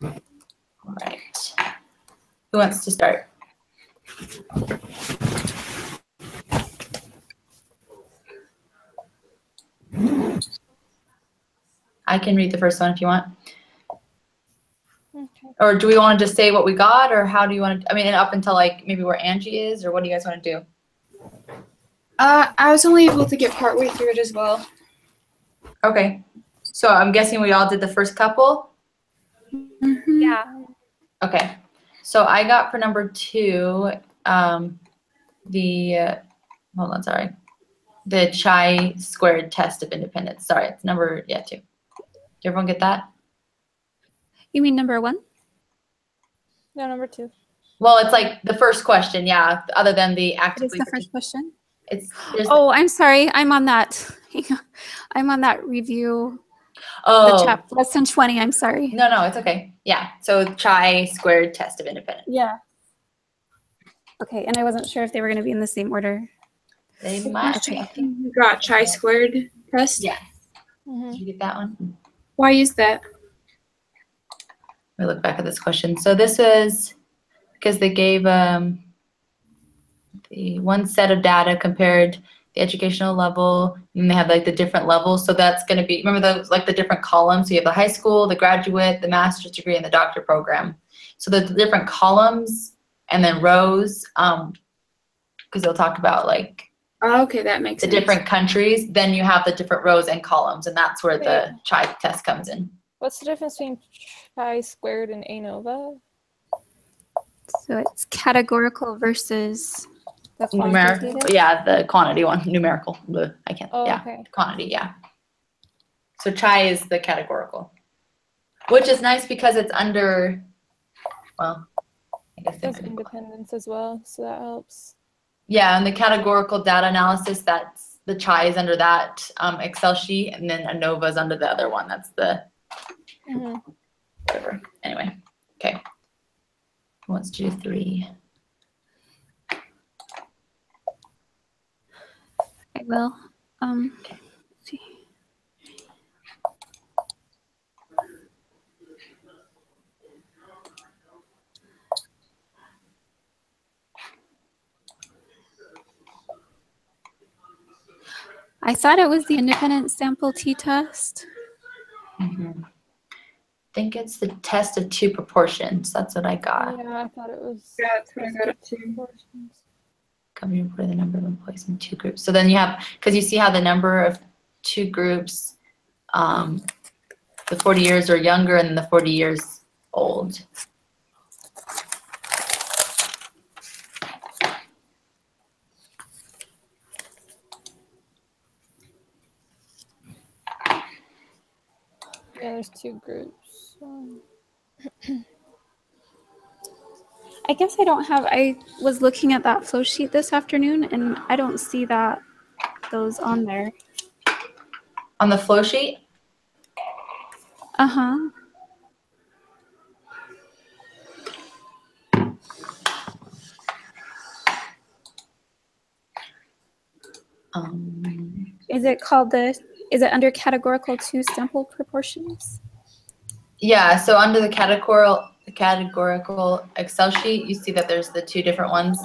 All right. Who wants to start? I can read the first one if you want. Okay. Or do we want to just say what we got, or how do you want to, I mean, up until like maybe where Angie is, or what do you guys want to do? I was only able to get partway through it as well. Okay. So I'm guessing we all did the first couple? Mm-hmm. Yeah. Okay. So I got for number 2, hold on, sorry. The chi-squared test of independence. Sorry, it's number, 2. Did everyone get that? You mean number 1? No, number 2. Well, it's like the first question, yeah, other than the It is actively. the first question. There's Oh, I'm sorry. I'm on that. I'm on that review. oh, The chapter lesson 20. I'm sorry. no, it's okay. Yeah, so chi-squared test of independence. Yeah. Okay, and I wasn't sure if they were going to be in the same order. They might. Okay. I think. You got chi-squared test? Yeah. Mm-hmm. Did you get that one? Why is that? Let me look back at this question. So this was because they gave the one set of data compared the educational level, and they have like the different levels. So that's going to be, remember those, like the different columns. So you have the high school, the graduate, the master's degree, and the doctor program. So the different columns and then rows, because they'll talk about like Oh, okay, that makes the sense. different countries. Then you have the different rows and columns, and that's where the Wait. chi test comes in. What's the difference between chi-squared and ANOVA? So it's categorical versus The Numerical, quantitative? yeah, the quantity one, numerical. Bleh, I can't. Oh, Yeah, okay. quantity. Yeah. So chi is the categorical, which is nice because it's under. Well, I guess It they does might- independence as well, so that helps. yeah, and the categorical data analysis, that's the chi is under that Excel sheet, and then ANOVA is under the other one. That's the Mm-hmm. whatever. Anyway, okay. Who wants to do 3? I will. Let's see. I thought it was the independent sample t-test. I think it's the test of 2 proportions. That's what I got. Yeah, I thought it was. Yeah, that's what I got it too. Proportions. Come here, put the number of employees in 2 groups. So then you have, because you see how the number of 2 groups, the 40 years or younger and the 40 years old. Yeah, there's 2 groups. I guess I don't have, I was looking at that flow sheet this afternoon and I don't see those on there. On the flow sheet, Uh-huh. Is it under categorical 2 sample proportions? yeah, so under the categorical Excel sheet, you see that there's the 2 different ones.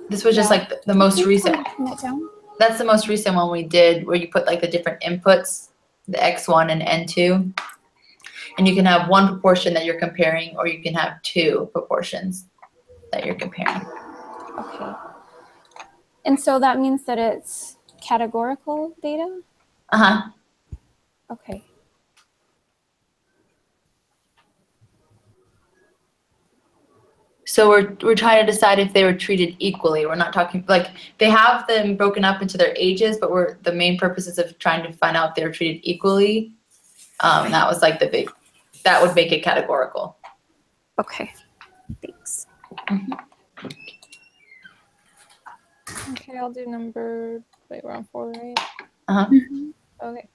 This was just like the most recent. Pin it down. That's the most recent one we did, where you put like the different inputs, the X1 and N2. And you can have 1 proportion that you're comparing, or you can have 2 proportions that you're comparing. Okay. And so that means that it's categorical data? Uh-huh. Okay. So we're trying to decide if they were treated equally. We're not talking, like, they have them broken up into their ages, but the main purpose is of trying to find out if they were treated equally. And that was like that would make it categorical. Okay. Thanks. Okay, I'll do wait, we're on 4, right? Uh-huh. Okay.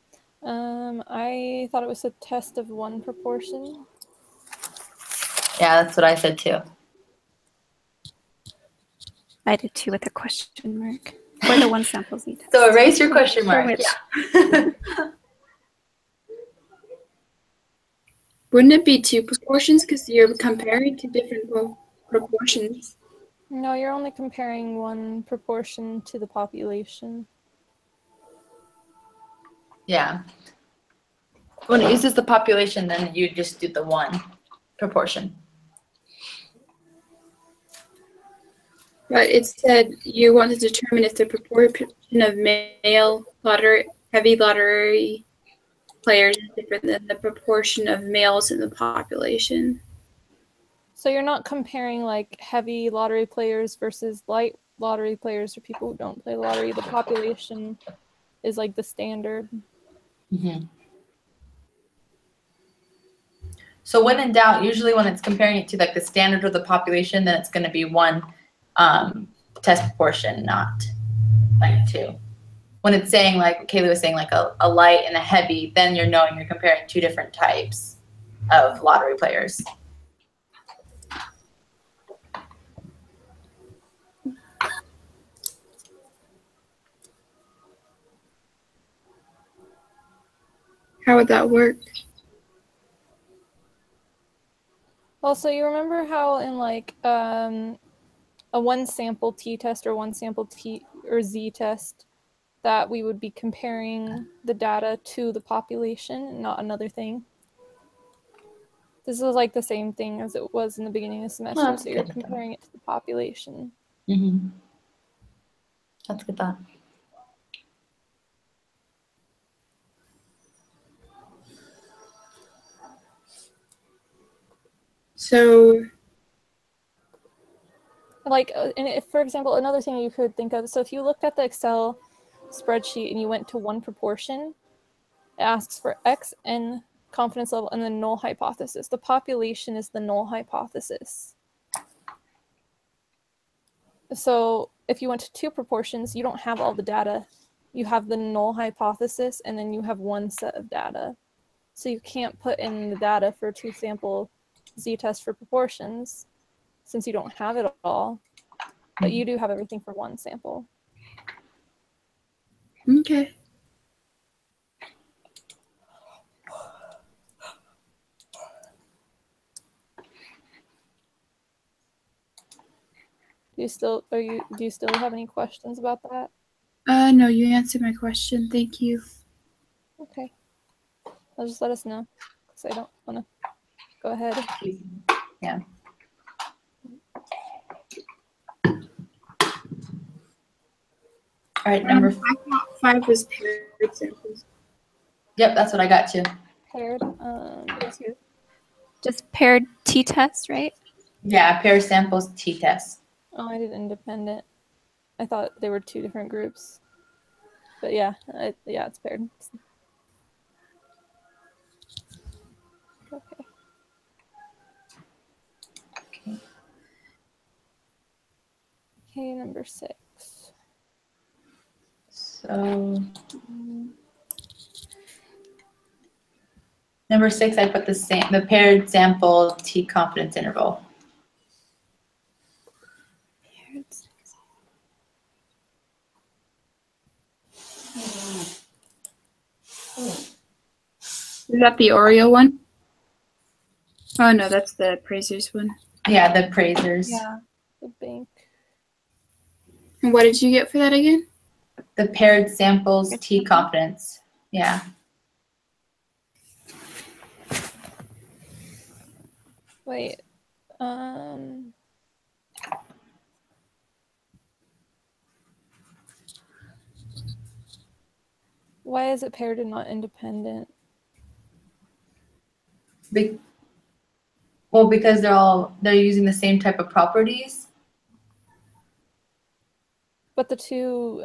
I thought it was a test of 1 proportion. Yeah, that's what I said too. I did too with a question mark. For the 1 sample z-test. So erase your question mark. which? Yeah. Wouldn't it be two proportions because you're comparing two different proportions? No, you're only comparing one proportion to the population. Yeah. When it uses the population, then you just do the one proportion. But it said you want to determine if the proportion of male heavy lottery players is different than the proportion of males in the population. So you're not comparing like heavy lottery players versus light lottery players or people who don't play the lottery. The population is like the standard. Mm-hmm. So when in doubt, usually when it's comparing it to like the standard of the population, then it's going to be one test proportion, not like two. When it's saying like Kaylee was saying like a light and a heavy, then you're knowing you're comparing two different types of lottery players. How would that work? Well, so you remember how in like a one sample t-test or one sample t or z-test that we would be comparing the data to the population, not another thing? This is like the same thing as it was in the beginning of the semester, Well, so you're that's good. comparing it to the population. Mm-hmm. That's a good thought. So, Like, and if, for example, another thing you could think of, so if you looked at the Excel spreadsheet and you went to one proportion, it asks for X and confidence level and the null hypothesis. The population is the null hypothesis. So if you went to two proportions, you don't have all the data. You have the null hypothesis and then you have one set of data. So you can't put in the data for two sample z-test for proportions since you don't have it all, but you do have everything for one sample. okay. Do you still have any questions about that? No, you answered my question. Thank you. Okay. I'll just let us know because I don't want to go ahead. Yeah. All right, number. I thought 5 was paired samples. Yep, that's what I got too. Paired. Just paired t-test, right? Yeah, pair samples t-test. Oh, I did independent. I thought they were two different groups. But yeah, yeah, it's paired. Okay. Okay, number 6. So number 6, I put the paired sample T confidence interval. Is that the Oreo one? Oh no, that's the appraisers one. Yeah, the appraisers. Yeah, the bank. And what did you get for that again? The paired samples T confidence. Yeah. Wait. Why is it paired and not independent? Well, because they're using the same type of properties. But the two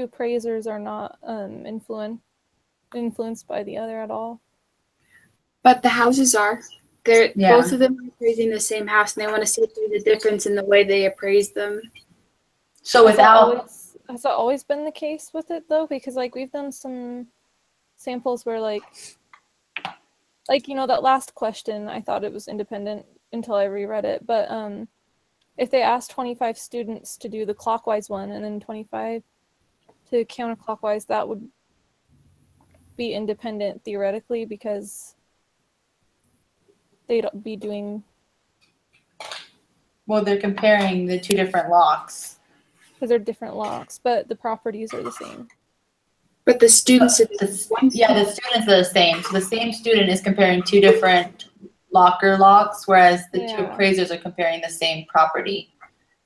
appraisers are not influenced by the other at all. But the houses are. They're Yeah. both of them are appraising the same house, and they want to see if there's a difference in the way they appraise them. So without. Has that always been the case with it though? Because like we've done some samples where like that last question, I thought it was independent until I reread it. But if they asked 25 students to do the clockwise one and then 25 to counterclockwise, that would be independent theoretically because they'd be doing, Well, they're comparing the two different locks. because they're different locks, but the properties are the same. But the students, Yeah, the students are the same. So the same student is comparing two different locker locks, whereas the two Yeah. appraisers are comparing the same property.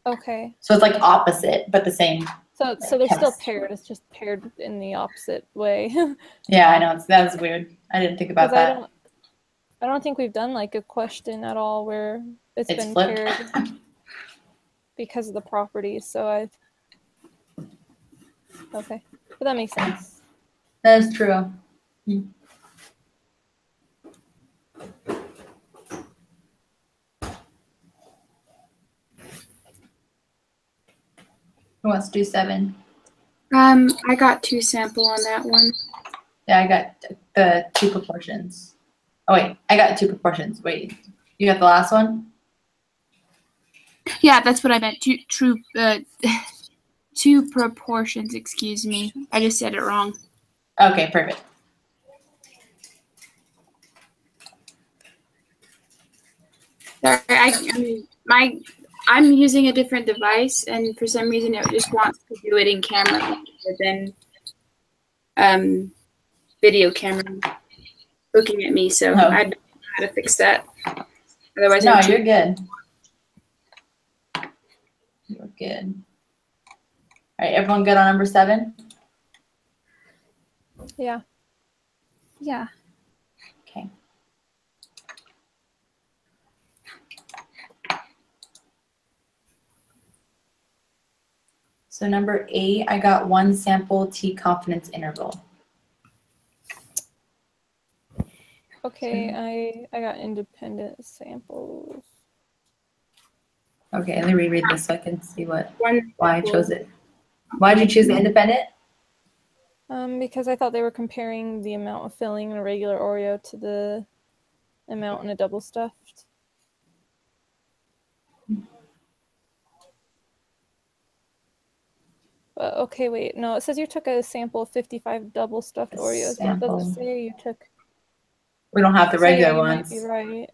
Okay. So it's like opposite, but the same. So they're still Yes. paired. It's just paired in the opposite way. Yeah, I know. That was weird. I didn't think about 'Cause that. I don't think we've done like a question at all where it's It's been flipped. paired because of the properties. So okay, but that makes sense. That is true. Who wants to do 7? I got 2 sample on that one. Yeah, I got the 2 proportions. Oh wait, I got 2 proportions. Wait, you got the last one? Yeah, that's what I meant. Two proportions, excuse me. I just said it wrong. Okay, perfect. Sorry, I'm using a different device, and for some reason it just wants to do it in camera rather than video camera looking at me. So Oh. I don't know how to fix that. Otherwise, No, I'm you're good. You're good. All right, everyone good on number 7? Yeah. Yeah. Okay. So number 8, I got 1 sample T confidence interval. Okay, I got independent samples. Okay, let me reread this so I can see why I sample. chose it. Why did you choose the independent? Because I thought they were comparing the amount of filling in a regular Oreo to the amount in a double stuffed. But okay, wait, no, it says you took a sample of 55 double stuffed Oreos, but it doesn't Sample. say you took. We don't have the So yeah, regular you ones. might be right.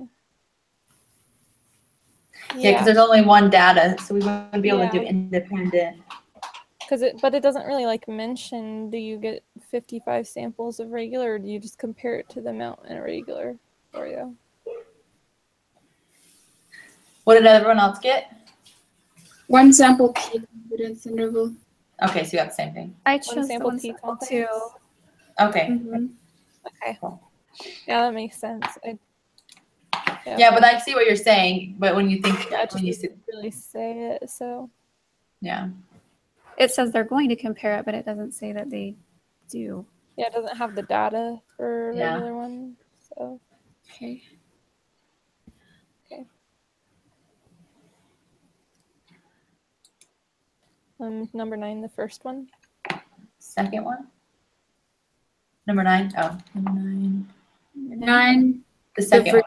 Yeah, because there's only one data, so we wouldn't be able to do Yeah. independent. But it doesn't really like mention, do you get 55 samples of regular, or do you just compare it to the amount in a regular Oreo? What did everyone else get? 1 sample T confidence interval. Okay, so you got the same thing. I One chose the sample one T sample confidence? too. Okay. Mhm. Okay. Cool. Yeah, that makes sense. Yeah, but I see what you're saying. But when you think, Yeah, it when you just see, doesn't really say it, so. yeah. It says they're going to compare it, but it doesn't say that they do. Yeah, it doesn't have the data for a Yeah. regular one, so. Okay. Number 9, the first one. Second one. Number 9. Oh, number 9. 9. The second fir- one,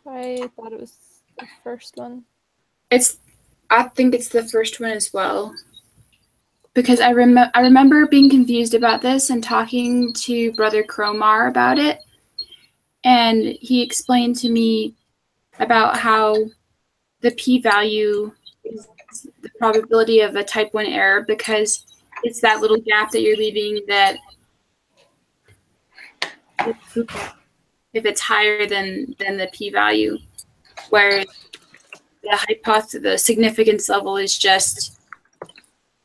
right? I thought it was the first one. I think it's the first one as well. Because I remember being confused about this and talking to Brother Cromar about it. And he explained to me about how the p-value is the probability of a type 1 error, because it's that little gap that you're leaving that if it's higher than the p-value, where the significance level is just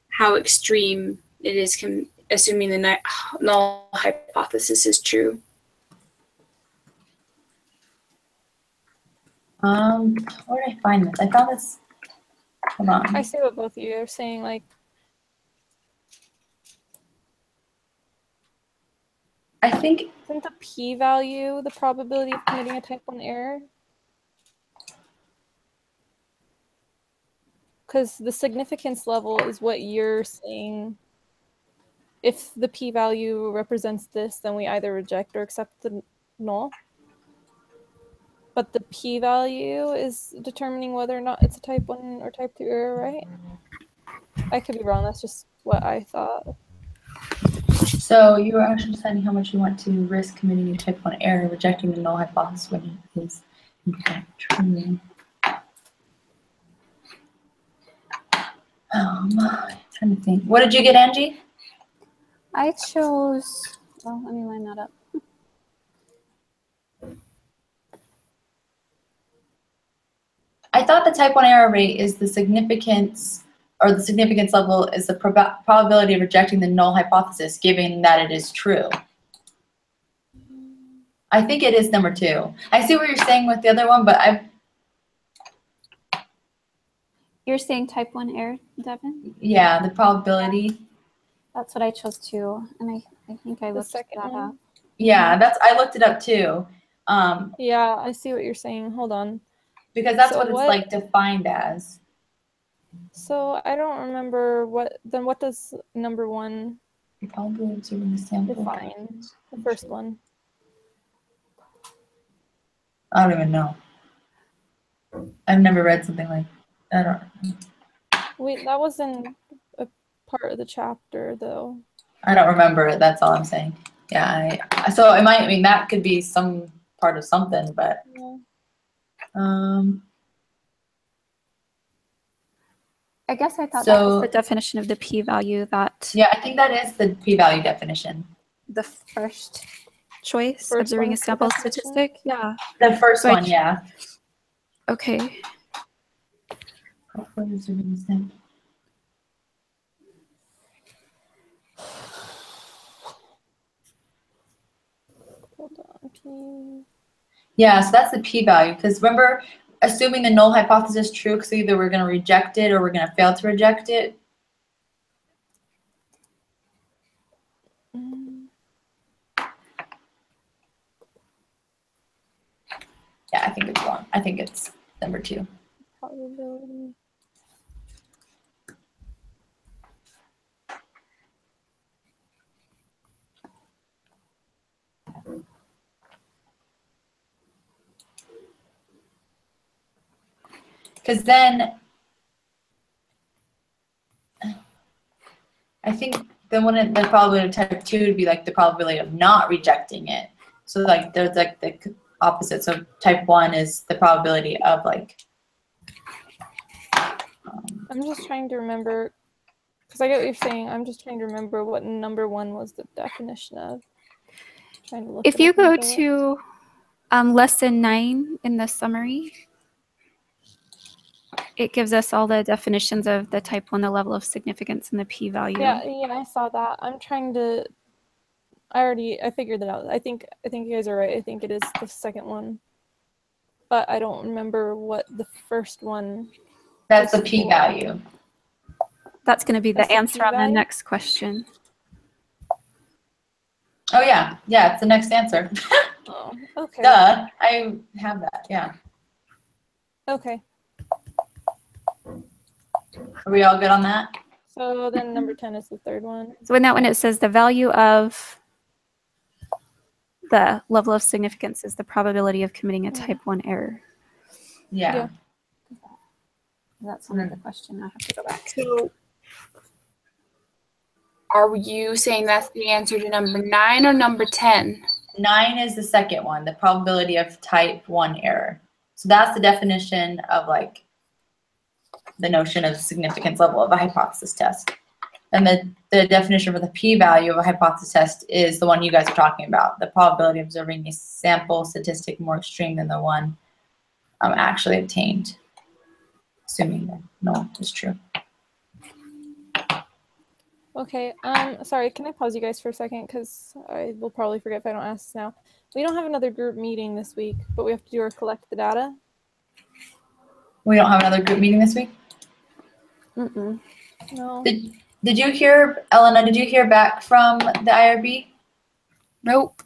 how extreme it is, assuming the null hypothesis is true. Where did I find this? I found this. Hold on. I see what both of you are saying, like, I think isn't the p-value the probability of committing a type 1 error? Because the significance level is what you're saying. If the p-value represents this, then we either reject or accept the null. But the p-value is determining whether or not it's a type 1 or type 2 error, right? I could be wrong. That's just what I thought. So you are actually deciding how much you want to risk committing a type 1 error, rejecting the null hypothesis when it is in fact true. Trying to think. What did you get, Angie? I chose, well, let me line that up. I thought the type 1 error rate is the significance, or the significance level is the probability of rejecting the null hypothesis, given that it is true. I think it is number 2. I see what you're saying with the other one, but You're saying type 1 error, Devin? yeah, the probability. That's what I chose too, and I think I looked that second one? up. Yeah, I looked it up too. Yeah, I see what you're saying. Hold on. Because that's So what it's what- like defined as. So I don't remember what does number 1 The probability of observing the sample. define? The first one. I don't even know. I've never read something like I don't. Wait, that was in a part of the chapter though. I don't remember it. That's all I'm saying. Yeah. So it might. I mean, that could be some part of something, but Yeah. I guess I thought that So- was the definition of the p-value, that Yeah, I think that is the p-value definition. the first choice, First observing a one's the sample definition? statistic. Yeah. The first So I one, ch- yeah. Okay. Probability of observing the sample. Hold on. P. Yeah, so that's the p-value. Because remember, assuming the null hypothesis is true, because either we're going to reject it or we're going to fail to reject it. Yeah, I think it's wrong. I think it's number 2. Probability. Because then, I think the probability of type 2 would be like the probability of not rejecting it. So like there's like the opposite. So type 1 is the probability of like. I'm just trying to remember, because I get what you're saying. I'm just trying to remember what number 1 was the definition of. Trying to look If it you up in go the book. to lesson 9 in the summary, it gives us all the definitions of the type 1, the level of significance, and the p-value. Yeah, I saw that. I'm trying to. I figured that out. I think you guys are right. I think it is the second one, but I don't remember what the first one. That's the is for. p-value. That's going to be That's the the answer on the p-value? next question. Oh yeah, yeah, it's the next answer. Oh, okay. Duh, I have that. Yeah. Okay. Are we all good on that? So then number 10 is the third one. So in that one, it says the value of the level of significance is the probability of committing a type 1 error. Yeah. That's another question. I have to go back. So are you saying that's the answer to number 9 or number 10? 9 is the second one, the probability of type 1 error. So that's the definition of like the notion of significance level of a hypothesis test. And the definition for the p-value of a hypothesis test is the one you guys are talking about, the probability of observing a sample statistic more extreme than the one actually obtained, assuming that null is true. Okay. Sorry. Can I pause you guys for a second? Because I will probably forget if I don't ask this now. We don't have another group meeting this week, but we have to do our collect the data. We don't have another group meeting this week? Mm-mm. No. Did you hear, Elena, did you hear back from the IRB? Nope.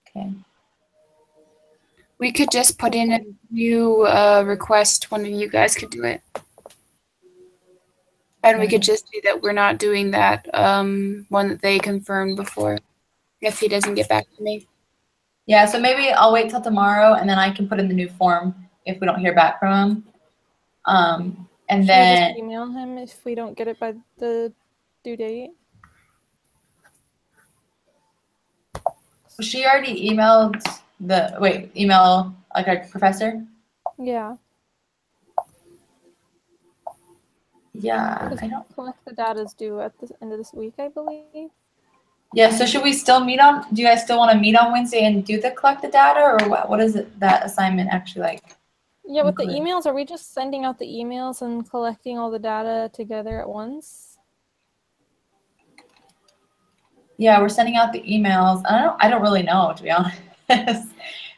Okay. We could just put in a new request. One of you guys could do it. And we could just say that we're not doing that one that they confirmed before if he doesn't get back to me. Yeah, so maybe I'll wait till tomorrow and then I can put in the new form if we don't hear back from him. And Should we then, just email him if we don't get it by the due date? She already emailed email like our professor? Yeah. Yeah, Because I don't. collect the data is due at the end of this week, I believe. Yeah, so should we still meet on, do you guys still want to meet on Wednesday and do the collect the data, or what is it, that assignment actually like? Yeah, with the include? emails, are we just sending out the emails and collecting all the data together at once? Yeah, we're sending out the emails. I don't really know, to be honest.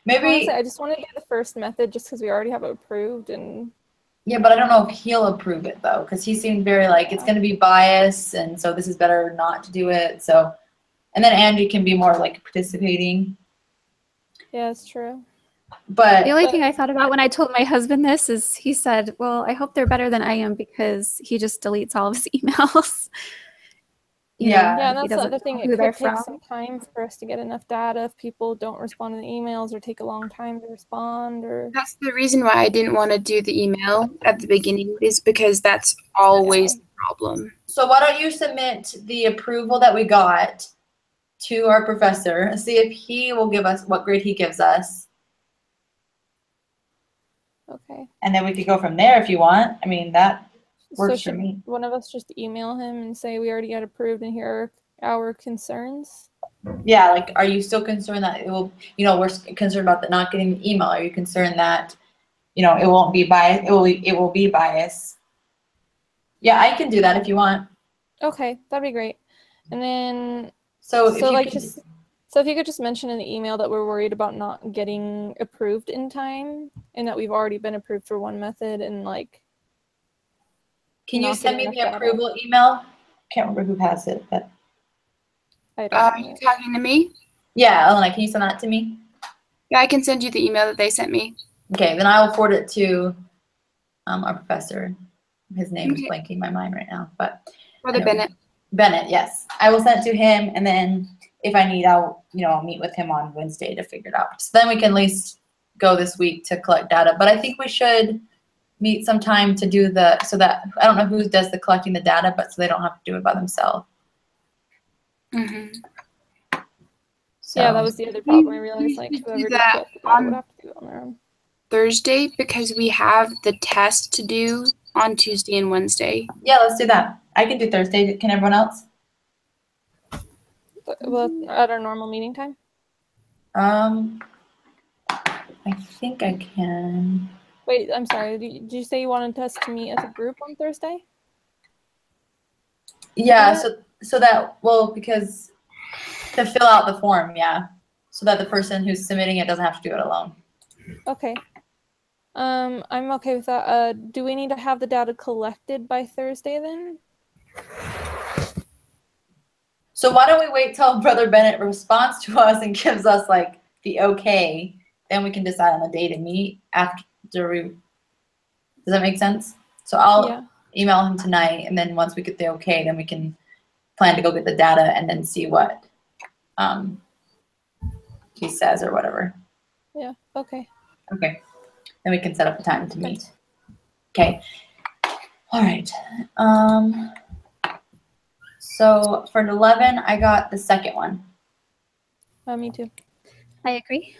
Maybe, Honestly, I just want to do the first method just because we already have it approved and yeah, but I don't know if he'll approve it though, because he seemed very like, it's Yeah. going to be biased, and so this is better not to do it, so. And then Andy can be more like participating, yeah, it's true. but. The only thing I thought about when I told my husband this is he said, well, I hope they're better than I am because he just deletes all of his emails. You know, Yeah. Yeah, he that's the doesn't other thing. know It who they're could take from. some time for us to get enough data if people don't respond to the emails or take a long time to respond or That's the reason why I didn't want to do the email at the beginning, is because that's always the problem. So why don't you submit the approval that we got to our professor and see if he will give us what grade he gives us. Okay. And then we could go from there if you want. I mean, that So works for should me. one of us just email him and say we already got approved and here are our concerns? Yeah, like, are you still concerned that it will, we're concerned about the not getting the email. Are you concerned that, it won't be biased? It will be biased. Yeah, I can do that if you want. Okay, that'd be great. And then So if so you like could, just so if you could just mention in the email that we're worried about not getting approved in time and that we've already been approved for one method and like can you not send me getting the enough data. approval email? Can't remember who has it, but I Are don't you know. talking to me? yeah, Elena, can you send that to me? Yeah, I can send you the email that they sent me. Okay, then I will forward it to our professor. His name is Okay. blanking my mind right now, but Brother anyway. Bennett. Bennett, yes. I will send it to him, and then if I need, I'll meet with him on Wednesday to figure it out. So then we can at least go this week to collect data. But I think we should meet sometime to do so that, I don't know who does the collecting the data, but so they don't have to do it by themselves. Mm-hmm. So, Yeah, that was the other problem. I We realized like should do whoever did that collect the data on- would have to do it on their own. Thursday, because we have the test to do on Tuesday and Wednesday. yeah, let's do that. I can do Thursday. Can everyone else? Well, at our normal meeting time? I think I can. Wait, I'm sorry. Did you say you wanted us to meet as a group on Thursday? Yeah, Yeah. so that, well, because to fill out the form, yeah. So that the person who's submitting it doesn't have to do it alone. Okay. I'm okay with that. Do we need to have the data collected by Thursday then? So why don't we wait till Brother Bennett responds to us and gives us like the okay, then we can decide on the day to meet after we, does that make sense? So I'll Yeah. email him tonight, and then once we get the okay, then we can plan to go get the data and then see what he says or whatever. Yeah. Okay. Okay. Then we can set up a time to Okay. meet. Okay. All right. So for 11, I got the second one. Me too. I agree.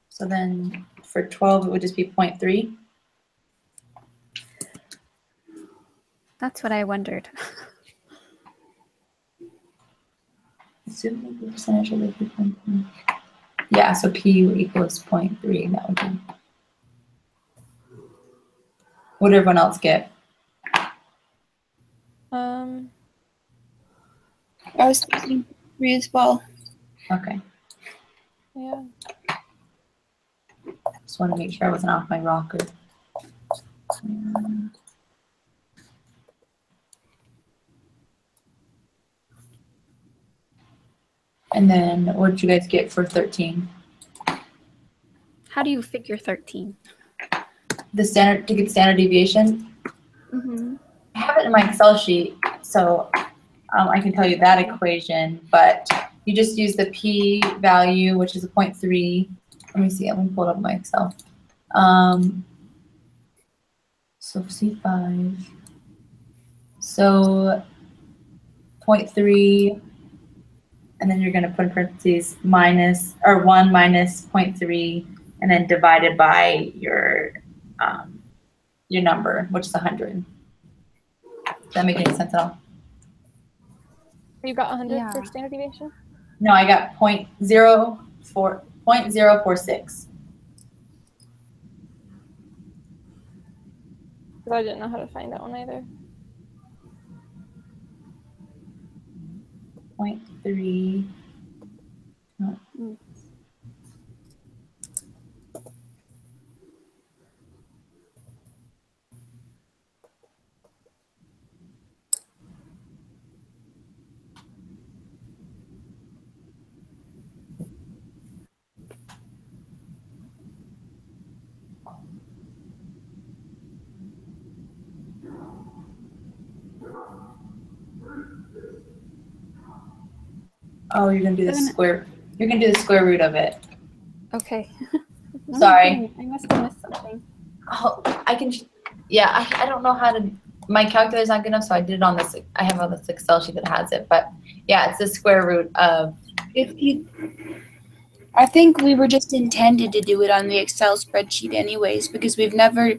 So then for 12, it would just be 0.3. That's what I wondered. Assuming the percentage of the people. Yeah, so P equals 0.3. That would be. What did everyone else get? I was thinking 3 as well. Okay. Yeah. Just want to make sure I wasn't off my rocker. And then what did you guys get for 13? How do you figure 13? The standard, to get standard deviation? Mm-hmm. I have it in my Excel sheet, so I can tell you that equation, but you just use the P value, which is a 0.3. Let me see, let me pull it up in my Excel. So C5. So 0.3, and then you're going to put in parentheses minus, or 1 minus 0.3, and then divided by your number, which is 100. Does that make any sense at all? You got 100 Yeah. for standard deviation? No, I got 0.046. Because I didn't know how to find that one either. 0.3. Oh, you're gonna do the square. You're gonna do the square root of it. Okay. What am I Sorry. doing? I must have missed something. Oh, I can. Yeah, I don't know how to. My calculator's not good enough, so I did it on this. I have on this Excel sheet that has it, but yeah, it's the square root of. I think we were just intended to do it on the Excel spreadsheet anyways, because we've never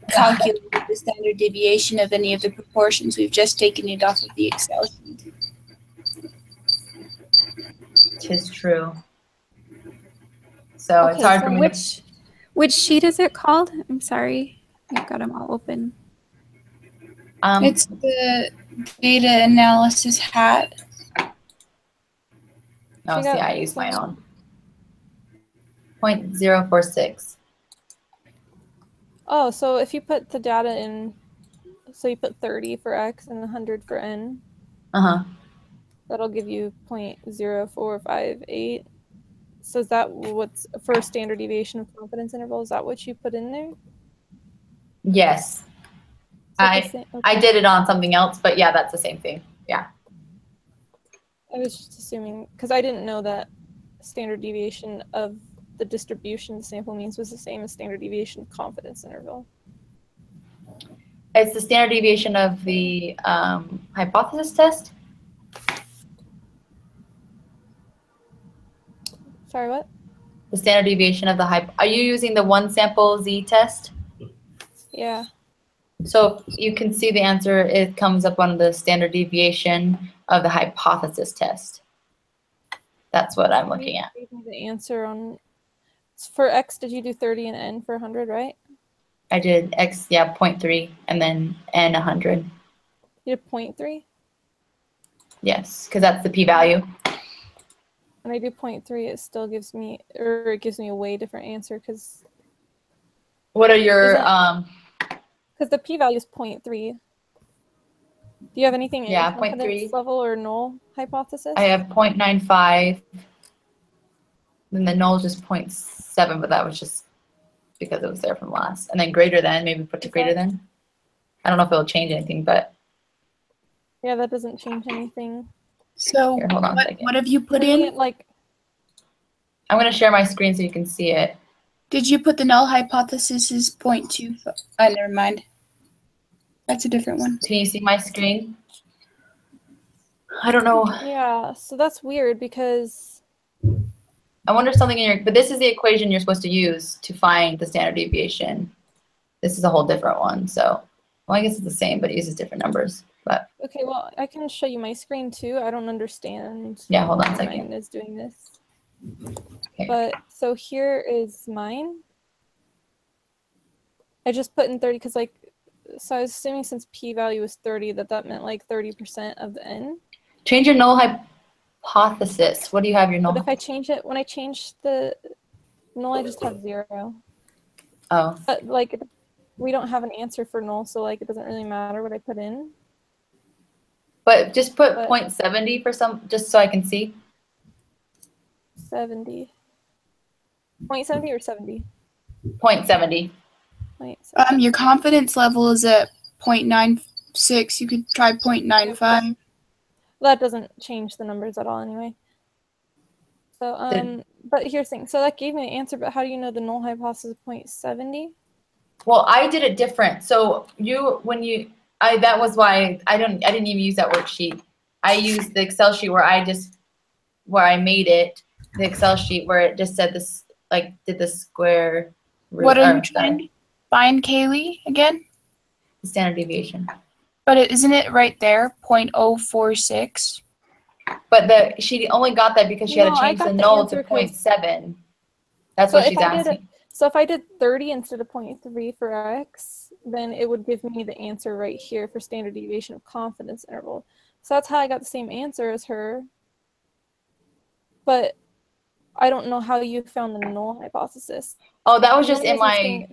calculated the standard deviation of any of the proportions. We've just taken it off of the Excel sheet. Tis true. So it's hard for me. Which sheet is it called? I'm sorry. I've got them all open. It's the data analysis hat. Oh, see, I use my own. 0.046. Oh, so if you put the data in, so you put 30 for x and 100 for n, that'll give you 0.0458. So is that what's for standard deviation of confidence interval? Is that what you put in there? Yes. I did it on something else, but yeah, that's the same thing. Yeah. I was just assuming, because I didn't know that standard deviation of the distribution the sample means was the same as standard deviation of confidence interval. It's the standard deviation of the hypothesis test. Sorry, what? The standard deviation of the are you using the one sample z-test? Yeah. So you can see the answer, it comes up on the standard deviation of the hypothesis test. That's what I'm looking at. You gave me the answer on, for x, did you do 30 and n for 100, right? I did x, yeah, 0.3, and then n 100. You did 0.3? Yes, because that's the p-value. When I do 0.3, it still gives me, or it gives me a way different answer, because... What are your... Because the p-value is 0.3. Do you have anything in yeah, confidence 0.3 level or null hypothesis? I have 0.95. Then the null is just 0.7, but that was just because it was there from last. And then greater than, maybe put to greater than. I don't know if it'll change anything, but... Yeah, that doesn't change anything. So here, hold on a second. What have you put in? Like, I'm going to share my screen so you can see it. Did you put the null hypothesis as 0.2? Never mind. That's a different one. Can you see my screen? I don't know. Yeah, so that's weird because... I wonder if something in your... But this is the equation you're supposed to use to find the standard deviation. This is a whole different one, so... Well, I guess it's the same, but it uses different numbers. But okay, well, I can show you my screen too. I don't understand. Yeah, hold on a why second. Mine is doing this. Okay. But so here is mine. I just put in 30 because, like, so I was assuming since p-value was 30 that meant like 30% of the n. Change your null hypothesis. What do you have your null? But if I change it, when I change the null, I just have 0. Oh. But like, we don't have an answer for null, so like it doesn't really matter what I put in. But just put 0.70 for some, just so I can see. 70. 0.70 or 70? 0.70. Your confidence level is at 0.96. You could try 0.95. That doesn't change the numbers at all anyway. So, but here's the thing. So that gave me an answer, but how do you know the null hypothesis is 0.70? Well, I did it different. So that was why I didn't even use that worksheet. I used the Excel sheet where I made it, the Excel sheet where it just said this, like, did the square root. What are you trying to find, Kaylee, again? The standard deviation. But isn't it right there, 0.046? But she only got that because she had No, to I change the got the null answer to 'cause- 0.7. That's So what if she's I did asking. So if I did 30 instead of 0.3 for x, then it would give me the answer right here for standard deviation of confidence interval. So that's how I got the same answer as her. But I don't know how you found the null hypothesis. Oh, that was The just only in my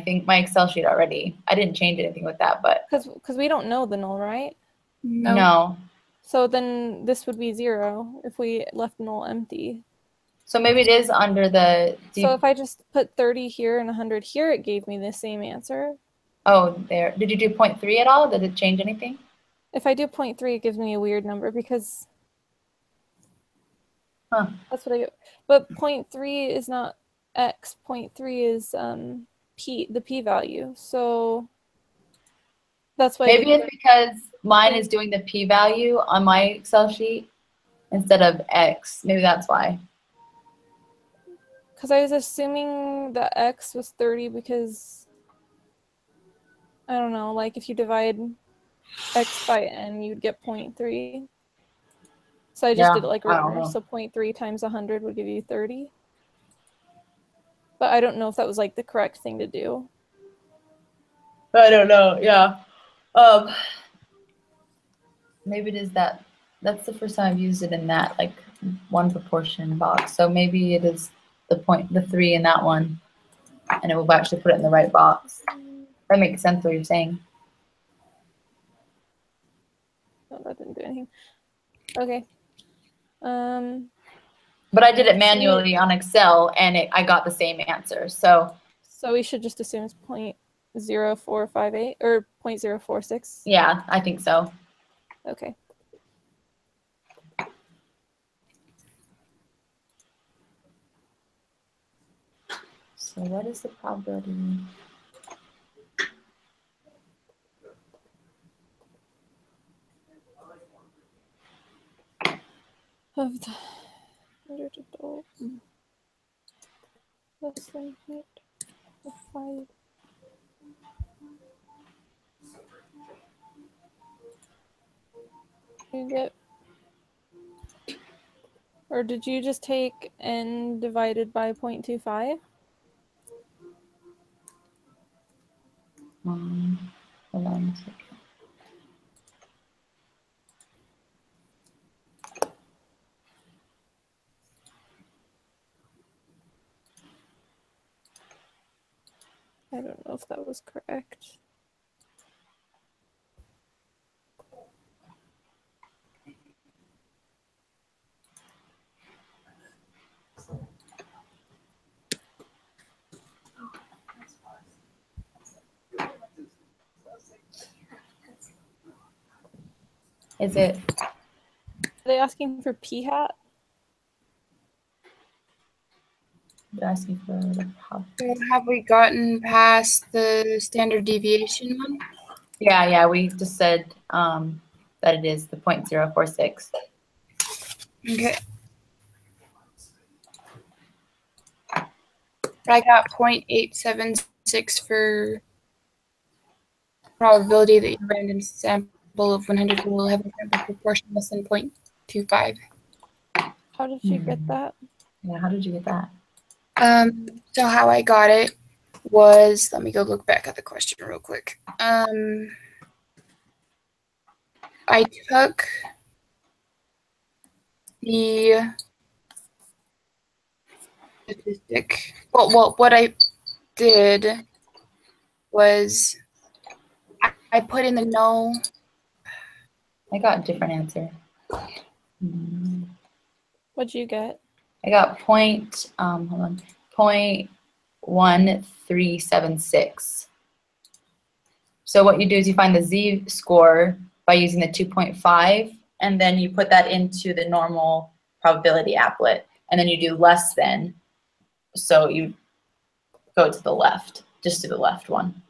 reason my Excel sheet already. I didn't change anything with that, but because we don't know the null, right? no. So then this would be 0 if we left null empty. So maybe it is under the So if I just put 30 here and 100 here, it gave me the same answer. Oh, there. Did you do 0.3 at all? Did it change anything? If I do 0.3, it gives me a weird number because that's what I get. But 0.3 is not x. 0.3 is the p-value. So that's why. Maybe it's because mine is doing the p-value on my Excel sheet instead of x. Maybe that's why. Because I was assuming that x was 30 because, I don't know, like if you divide x by n, you'd get 0.3. So I just did it like reverse. So 0.3 times 100 would give you 30. But I don't know if that was like the correct thing to do. I don't know. Yeah. Maybe it is that. That's the first time I've used it in that like one proportion box. So maybe it is the 3 in that one, and it will actually put it in the right box. That makes sense what you're saying. No, that didn't do anything. Okay. But I did it manually on Excel, and I got the same answer. So we should just assume it's 0.0458 or 0.046. Yeah, I think so. Okay. So what is the probability? Of the 100 adults less than 8 of 5. You get, or did you just take n divided by 0.25? Hold on a second. I don't know if that was correct. Is it? Are they asking for p-hat? They're asking for the So have we gotten past the standard deviation one? Yeah, we just said that it is the 0.046. Okay. I got 0.876 for probability that your random sample of 100 will have a sample proportion less than 0.25. How did you get that? Yeah, how did you get that? So how I got it was, let me go look back at the question real quick. I took the statistic. Well, what I did was I put in the null. I got a different answer. What'd you get? I got 0.1376. So what you do is you find the z-score by using the 2.5, and then you put that into the normal probability applet, and then you do less than, so you go to the left. just do the left one.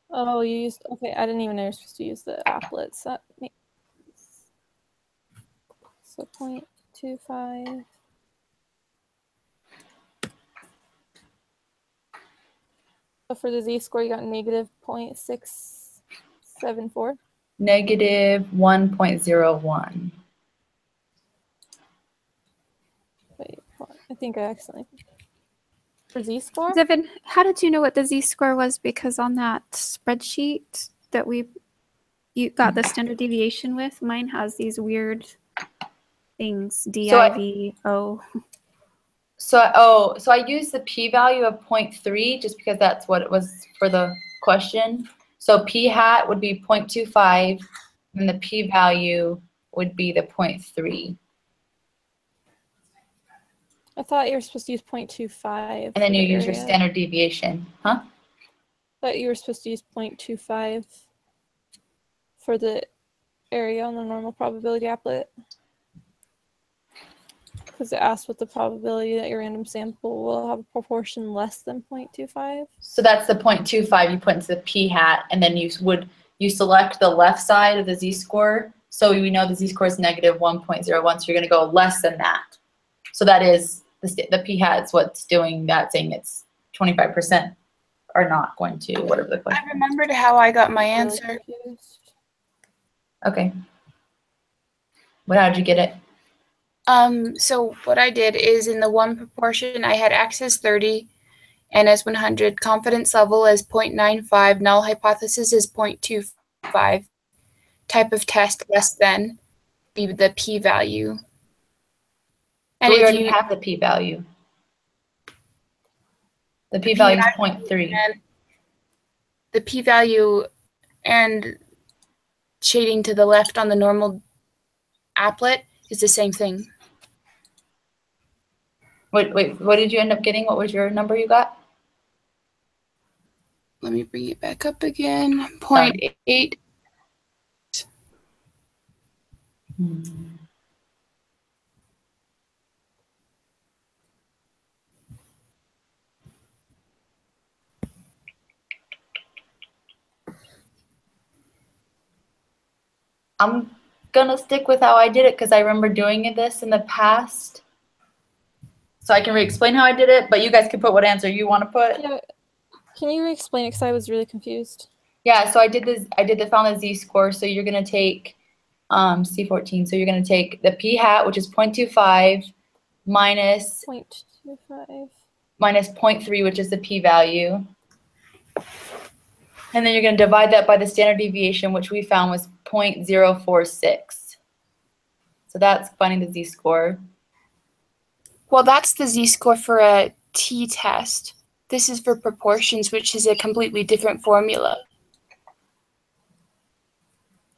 Oh, you used, okay, I didn't even know you're supposed to use the applets. That makes, so 0.25. So for the z-score, you got negative 0.674. Negative 1.01. Wait, I think I accidentally. For z-score? Devin, how did you know what the z-score was? Because on that spreadsheet that you got the standard deviation with, mine has these weird things, D-I-V-O. So I used the p-value of 0.3 just because that's what it was for the question. So p hat would be 0.25, and the p-value would be the 0.3. I thought you were supposed to use 0.25. And then you use your area. standard deviation, huh? I thought you were supposed to use 0.25 for the area on the normal probability applet. Because it asks what the probability that your random sample will have a proportion less than 0.25. So that's the 0.25 you put into the p hat, and then you select the left side of the z-score. So we know the z-score is negative 1.01, so you're going to go less than that. So that is the p hat is what's doing that, saying it's 25% are not going to whatever the question. I remembered how I got my Really answer. confused. Okay. How did you get it? So what I did is in the one proportion, I had access 30, N as 100, confidence level as 0.95, null hypothesis is 0.25, type of test less than the p-value. And we already have the p-value. The p-value is 0.3. The p-value and shading to the left on the normal applet is the same thing. Wait, what did you end up getting? What was your number you got? Let me bring it back up again. 0.8. I'm gonna stick with how I did it because I remember doing this in the past. So I can re-explain how I did it, but you guys can put what answer you want to put. Yeah. Can you re-explain it? Because I was really confused. Yeah, so I did found the z-score. So you're gonna take C14. So you're gonna take the p hat, which is 0.25, minus 0.25. minus 0.3, which is the p-value. And then you're going to divide that by the standard deviation, which we found was 0.046. So that's finding the z-score. Well, that's the z-score for a t-test. This is for proportions, which is a completely different formula.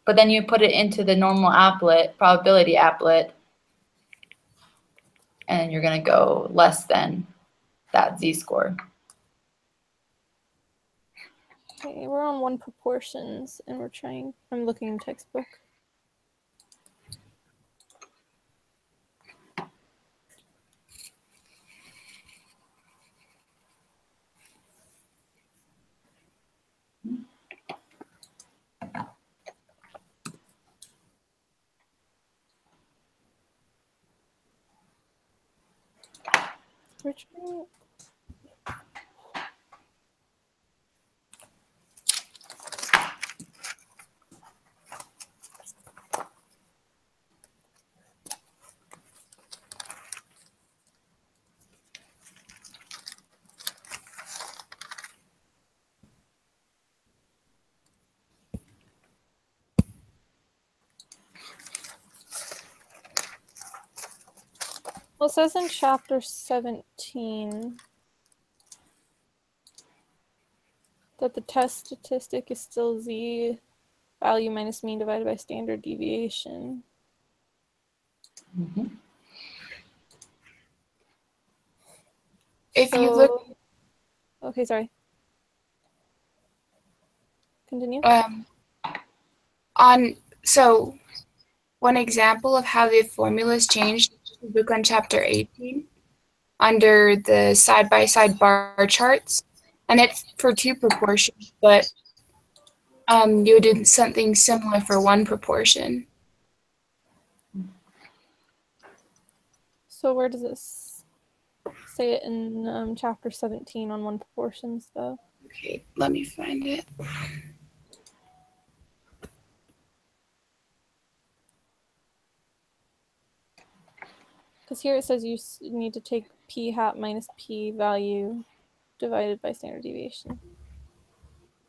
But then you put it into the normal applet, probability applet, and you're going to go less than that z-score. Okay, we're on one proportions, and I'm looking in textbook. Richmond. Well, it says in chapter 17 that the test statistic is still z value minus mean divided by standard deviation. Mm-hmm. If you look, okay, sorry. Continue. So one example of how the formulas changed, look on chapter 18, under the side-by-side bar charts, and it's for 2 proportions, but you would do something similar for 1 proportion. So where does this say it in chapter 17 on 1 proportions though? Okay, let me find it. Because here it says you need to take p hat minus p value divided by standard deviation.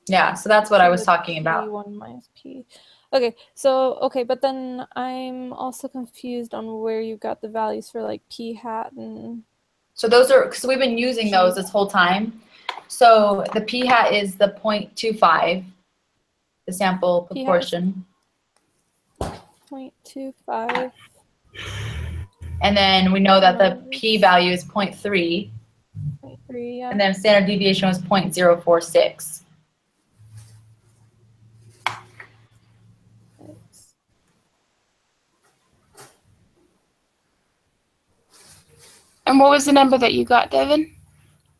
Yeah, so that's what I was talking about. P1 minus p. Okay, so, okay, but then I'm also confused on where you got the values for like p hat and... So those are, because we've been using those this whole time. So the p hat is the 0.25, the sample proportion. 0.25. And then we know that the p value is 0.3. 0.3, yeah. And then standard deviation was 0.046. And what was the number that you got, Devin?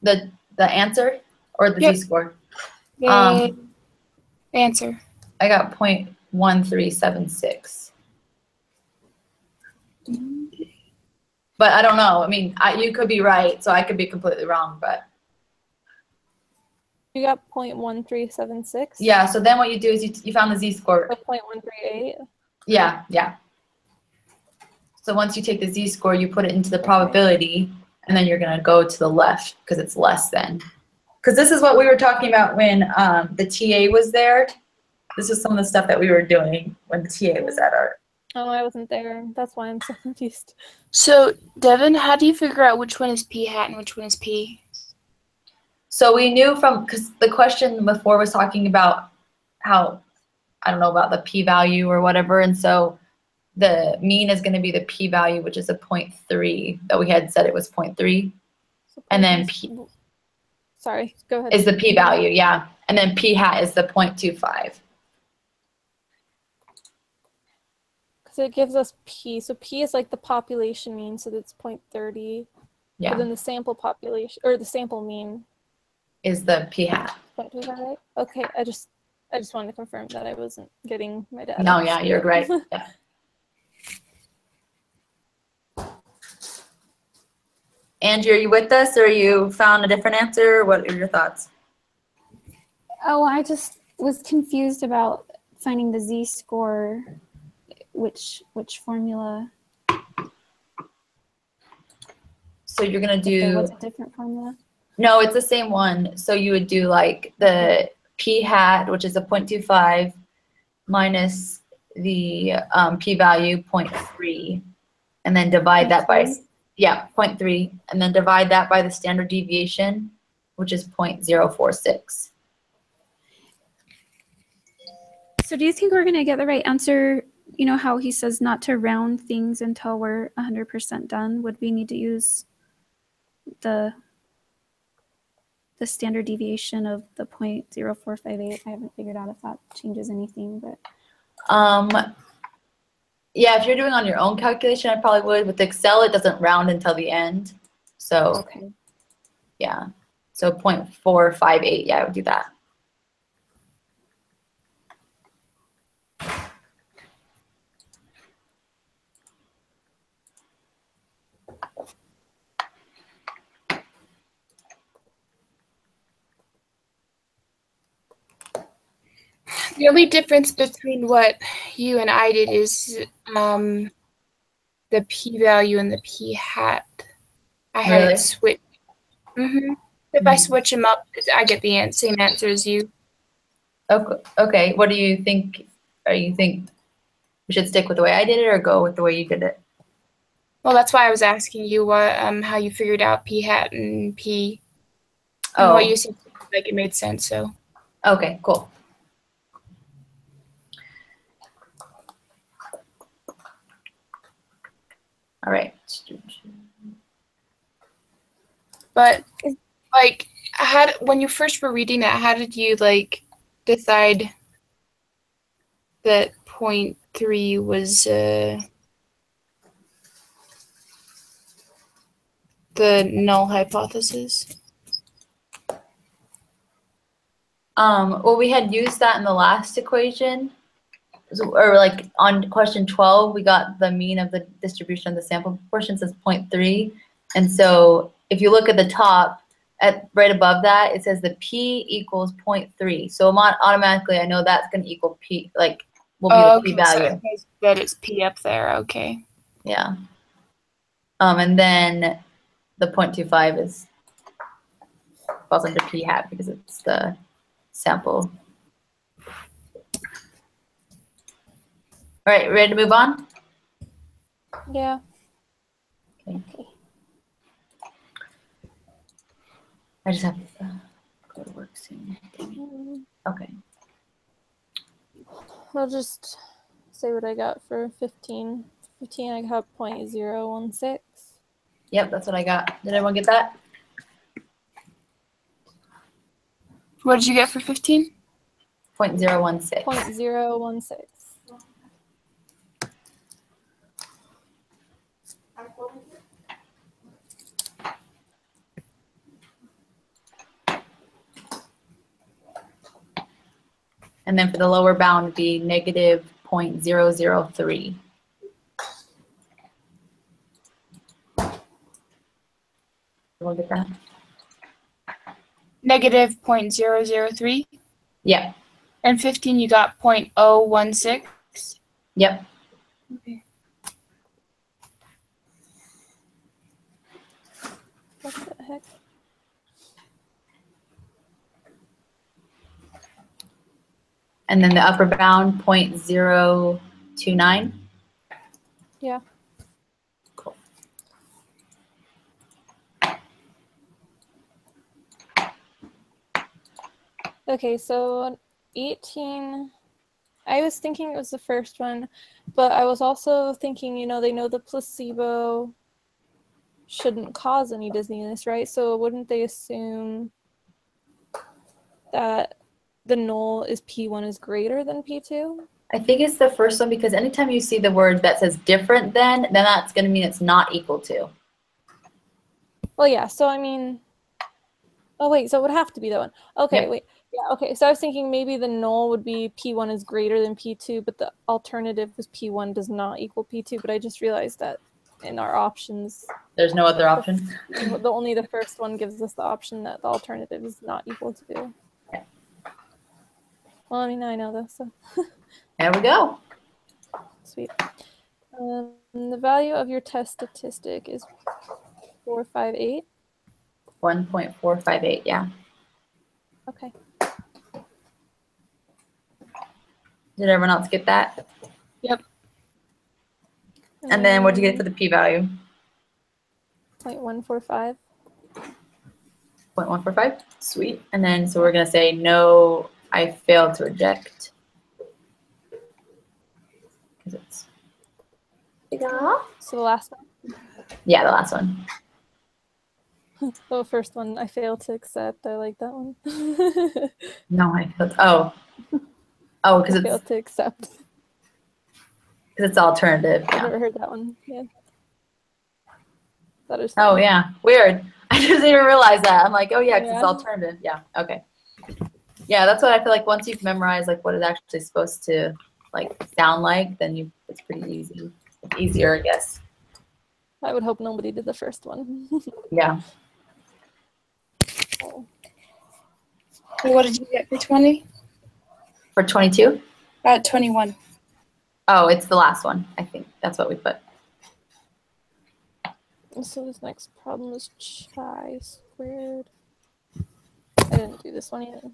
The answer or the Yep. z-score? The answer. I got 0.1376. But I don't know. I mean, you could be right, so I could be completely wrong, but. You got 0.1376? Yeah, so then what you do is you found the z-score. Or 0.138? Yeah, yeah. So once you take the z-score, you put it into the probability, and then you're going to go to the left because it's less than. Because this is what we were talking about when the TA was there. This is some of the stuff that we were doing when the TA was at our. Oh, I wasn't there. That's why I'm so confused. So, Devin, how do you figure out which one is p hat and which one is p? So we knew from, because the question before was talking about how, I don't know, about the p-value or whatever, and so the mean is going to be the p-value, which is a 0.3, that we had said it was 0.3, So and then p sorry, go ahead. is the p-value, yeah, and then p-hat is the 0.25. Because it gives us p, so p is like the population mean, so that's 0.30. Yeah, But then the sample population, or the sample mean. is the p-hat. 0.25. Okay, I just wanted to confirm that I wasn't getting my data. No, yeah, you're right. Yeah. Angie, are you with us, or you found a different answer? What are your thoughts? Oh, I just was confused about finding the z-score, which formula. So you're gonna If there do. was a different formula. No, it's the same one. So you would do like the p-hat, which is a 0.25, minus the p-value 0.3, and then divide that by, 0.3? yeah, 0.3, and then divide that by the standard deviation, which is 0.046. So do you think we're going to get the right answer? You know how he says not to round things until we're 100% done? Would we need to use the standard deviation of the 0.0458? I haven't figured out if that changes anything, but Yeah, if you're doing on your own calculation, I probably would. With Excel, it doesn't round until the end. So okay. yeah, so 0.458, yeah, I would do that. The only difference between what you and I did is the p-value and the p-hat. I had Really? it switched. If I switch them up, I get the same answer as you. Okay, what do you think? Or you think we should stick with the way I did it or go with the way you did it? Well, that's why I was asking you what how you figured out p-hat and p. And Oh, what you seemed like it made sense, so. okay, cool. All right. But like, when you first were reading that, how did you like decide that 0.3 was the null hypothesis? Well, we had used that in the last equation, or like on question 12, we got the mean of the distribution of the sample proportions as 0.3. And so if you look at the top, right above that, it says the P equals 0.3. So automatically, I know that's going to equal P, like, will be the P value. So that it's P up there. Okay. Yeah. And then the 0.25 falls under P hat because it's the sample. All right, ready to move on? Yeah. Okay. I just have to go to work soon. Okay. I'll just say what I got for 15. 15, I got 0.016. Yep, that's what I got. Did everyone get that? What did you get for 15? 0.016. 0.016. And then for the lower bound would be negative 0.003. Everyone get that? Negative 0.003. Yep. And 15, you got 0.016. Yep. Okay. What the heck? And then the upper bound 0.029. Yeah. Cool. Okay, so 18, I was thinking it was the first one, but I was also thinking, you know, they know the placebo shouldn't cause any dizziness, right? So wouldn't they assume that the null is P1 is greater than P2? I think it's the first one because anytime you see the word that says different than, then that's going to mean it's not equal to. Well, yeah, so I mean, oh wait, so it would have to be that one. Okay, Yep. wait. Yeah, okay, so I was thinking maybe the null would be P1 is greater than P2, but the alternative was P1 does not equal P2, but I just realized that in our options, There's no other option. only the first one gives us the option that the alternative is not equal to. Yeah. Well, I mean, I know this, so There we go. sweet. The value of your test statistic is 458. 1.458, yeah. Okay. Did everyone else get that? Yep. And then what'd you get for the p-value? 0.145. 0.145? Sweet. And then, so we're going to say, no, I failed to reject. Because it's, So the last one. yeah, the last one. The first one I failed to accept. I like that one. No, I failed. Oh, because I failed to accept. it's alternative. I've Yeah. never heard that one. Yeah. That is. Oh, yeah. Weird. I didn't even realize that. I'm like, oh, yeah, because it's Yeah. alternative. Yeah. Okay. Yeah, that's what I feel like once you've memorized like what it's actually supposed to like sound like, then it's pretty easy. It's easier, I guess. I would hope nobody did the first one. Yeah. Oh. So what did you get for 20? For 22? 21. Oh, it's the last one. I think that's what we put. So this next problem is chi squared. I didn't do this one yet.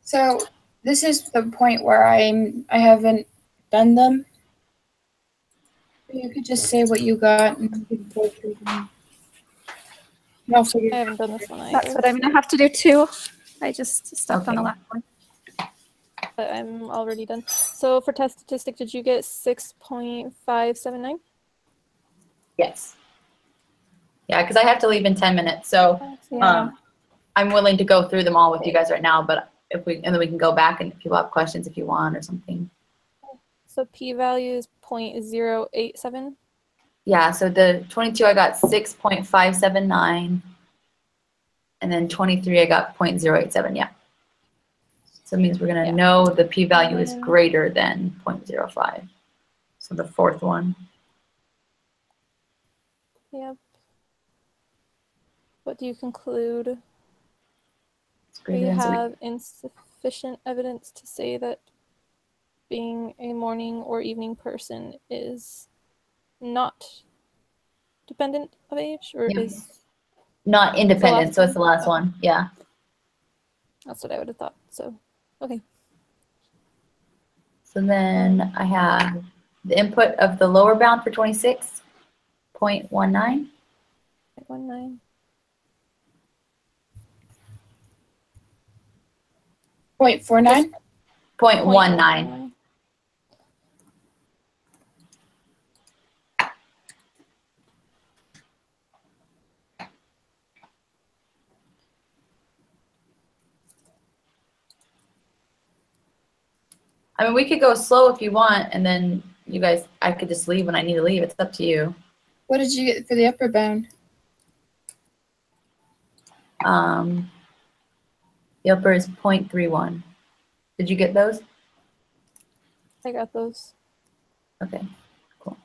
So this is the point where I haven't done them. You could just say what you got and we could go through them. And I'll figure I haven't done this one either. That's what I'm gonna have to do too. I just stepped on the Okay. last one. But I'm already done. So for test statistic, did you get 6.579? Yes. Yeah, because I have to leave in 10 minutes. So Yeah. I'm willing to go through them all with you guys right now, but and then we can go back and if people have questions if you want or something. So p-value is 0.087. Yeah, so the 22 I got 6.579, and then 23 I got 0.087, yeah. So it means we're gonna Yeah. know the p-value is greater than 0.05. So the fourth one. Yep. What do you conclude? It's greater We than, so have insufficient evidence to say that being a morning or evening person is not dependent of age, or Yep. is not independent, last so it's the one? last Okay. one, yeah. That's what I would have thought. So, okay. So then I have the input of the lower bound for 26.19. 0.19. 0.49? 0.19. I mean, we could go slow if you want, and then you guys, I could just leave when I need to leave. It's up to you. What did you get for the upper bound? The upper is 0.31. Did you get those? I got those. Okay, cool.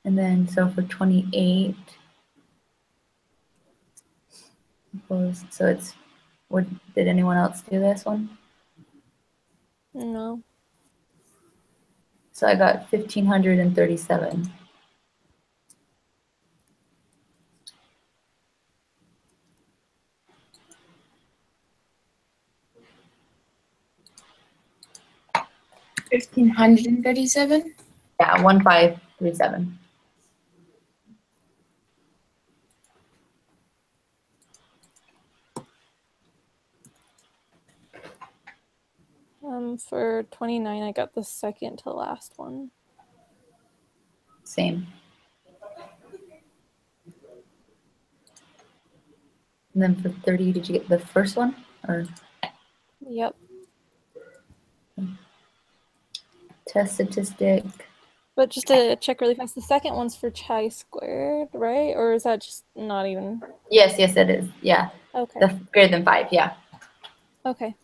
And then, so for 28, so it's, did anyone else do this one? No. So I got 1,537. $1,537? Yeah, 1537. For 29, I got the second to last one. Same. And then for 30, did you get the first one? Or Yep. test statistic? But just to check really fast, the second one's for chi-squared, right? Or is that just not even? Yes, yes, it is. Yeah. Okay. The greater than 5, yeah. Okay.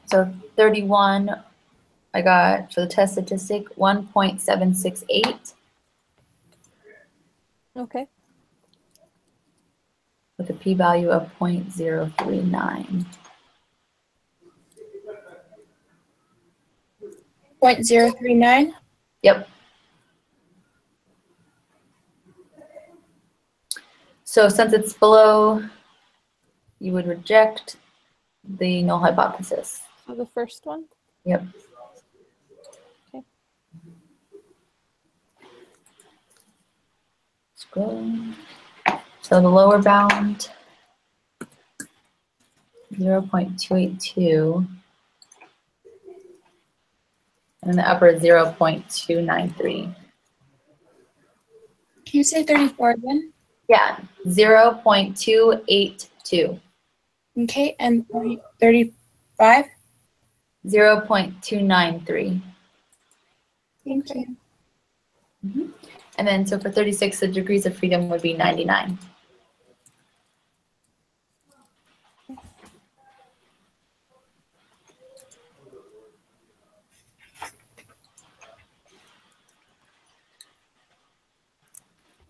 So 31, I got for the test statistic 1.768 Okay. with a p-value of 0.039. 0.039? Yep. So since it's below, you would reject the null hypothesis. So the first one? Yep. Okay. Scrolling. So the lower bound, 0.282. And the upper is 0.293. Can you say 34 again? Yeah, 0.282. Okay, and 35? 0.293. Thank Okay. you. And then, so for 36, the degrees of freedom would be 99.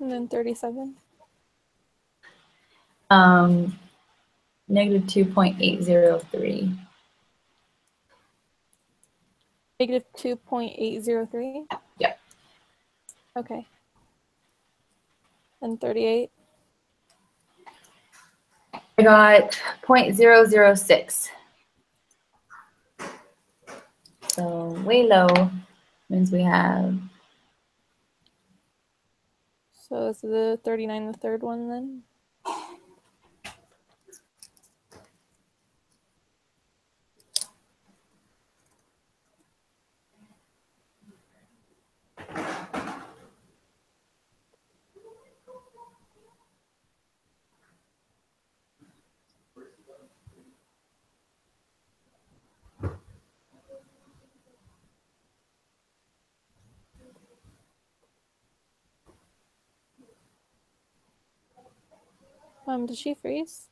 And then 37? Negative 2.803. Negative 2.803? Yep. Okay. And 38? I got 0.006. So way low means we have, So is the 39 the third one then? Did she freeze?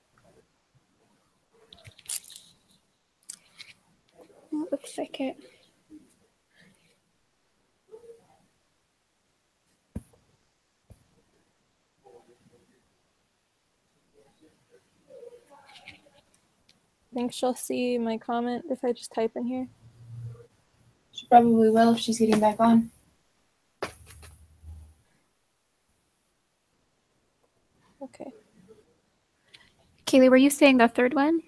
It looks like it. I think she'll see my comment if I just type in here. She probably will if she's getting back on. Okay. Kaylee, were you saying the third one?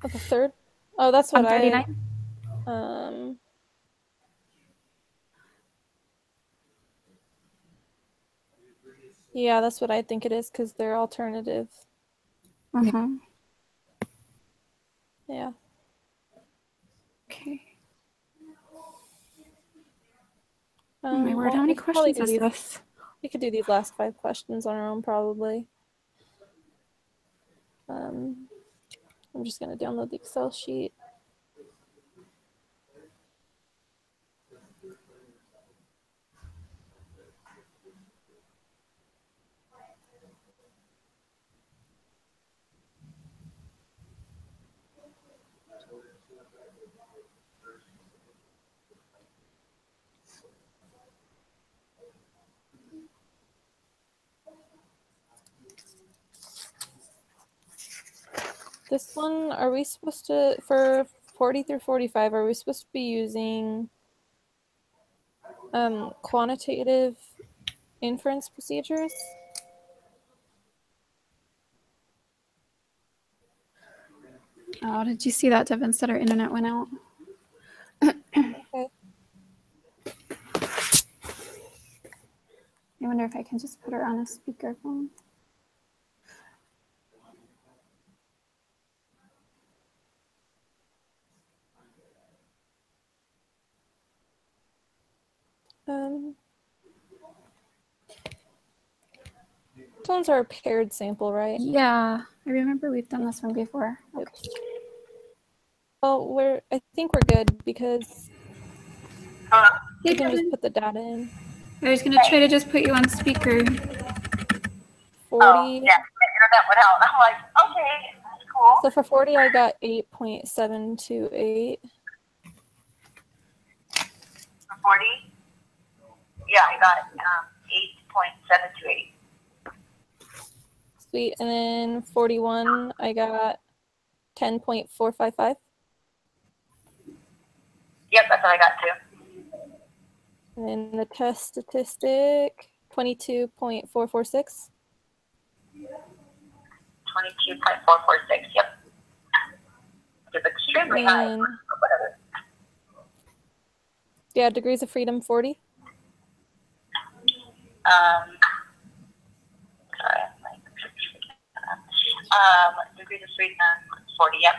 Oh, the third? Oh, that's what On 39? Yeah, that's what I think it is because they're alternative. Mm-hmm. Yeah. Okay. Oh my word, well, how many we could probably questions is this? We could do these last 5 questions on our own, probably. I'm just going to download the Excel sheet. This one, are we supposed to, for 40 through 45, are we supposed to be using quantitative inference procedures? Oh, did you see that, Devin said our internet went out? Okay. I wonder if I can just put her on a speakerphone. These ones are a paired sample, right? Yeah, I remember we've done this one before. Okay. Oops. Well, I think we're good because we can just put the data in. I was gonna try to just put you on speaker. 40. Oh, yeah, the internet went out. I'm like, okay, that's cool. So for 40, I got 8.728. For 40, yeah, I got 8.728. Sweet. And then 41, I got 10.455. Yep, that's what I got too. And then the test statistic, 22.446. 22.446, yep. It's extremely high, And but whatever. yeah, degrees of freedom, 40. Sorry, degrees of freedom, 40, yep.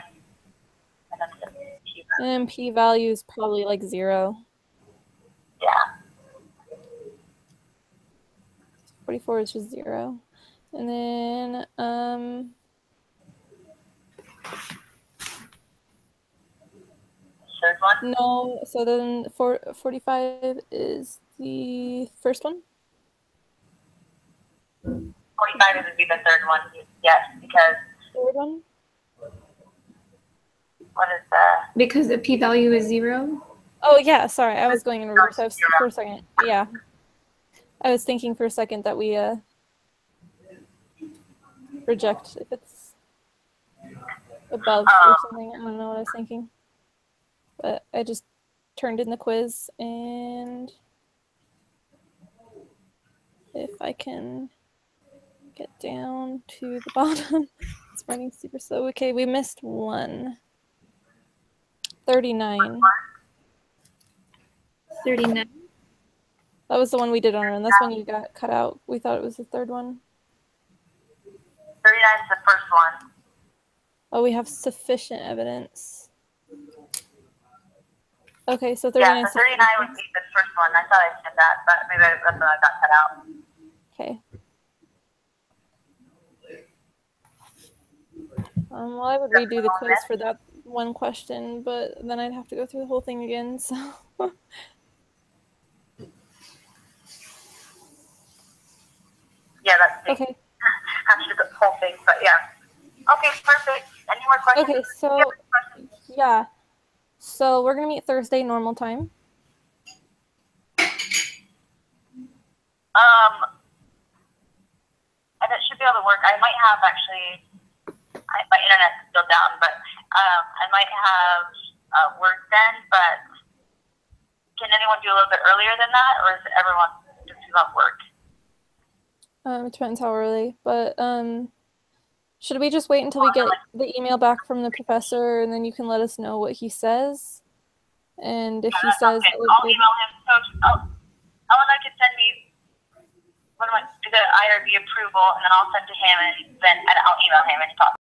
And then the p-value. And p-value is probably like 0. Yeah. 44 is just 0. And then Third one? no, so then 45 is the first one. 45 would be the third one, yes, because Third one. what is the... Because the p-value is 0? Oh yeah, sorry, I was going in reverse. I was, for a second, yeah. I was thinking for a second that we reject if it's above or something. I don't know what I was thinking. But I just turned in the quiz, and if I can get down to the bottom, it's running super slow. Okay, we missed one. 39. 39. That was the one we did on our own. That's when you got cut out. We thought it was the third one. 39 is the first one. Oh, we have sufficient evidence. Okay, so 39 Yeah, is so 39 would be the first one. I thought I said that, but maybe that's when I got cut out. okay. Well, I would redo the quiz for that one question, but then I'd have to go through the whole thing again, so. Yeah, that's the Okay. after the whole thing. But yeah. Okay, perfect. Any more questions? Okay, so yeah. So we're gonna meet Thursday normal time. And it should be able to work. I might have actually, my internet's still down, but I might have work then, but can anyone do a little bit earlier than that, or is everyone just about work? It depends how early, but should we just wait until we get the email back from the professor and then you can let us know what he says? And if he says that we're I'll good, email him. So Ellen, I can send me do the IRB approval, and then I'll send to him, and then I'll email him and talk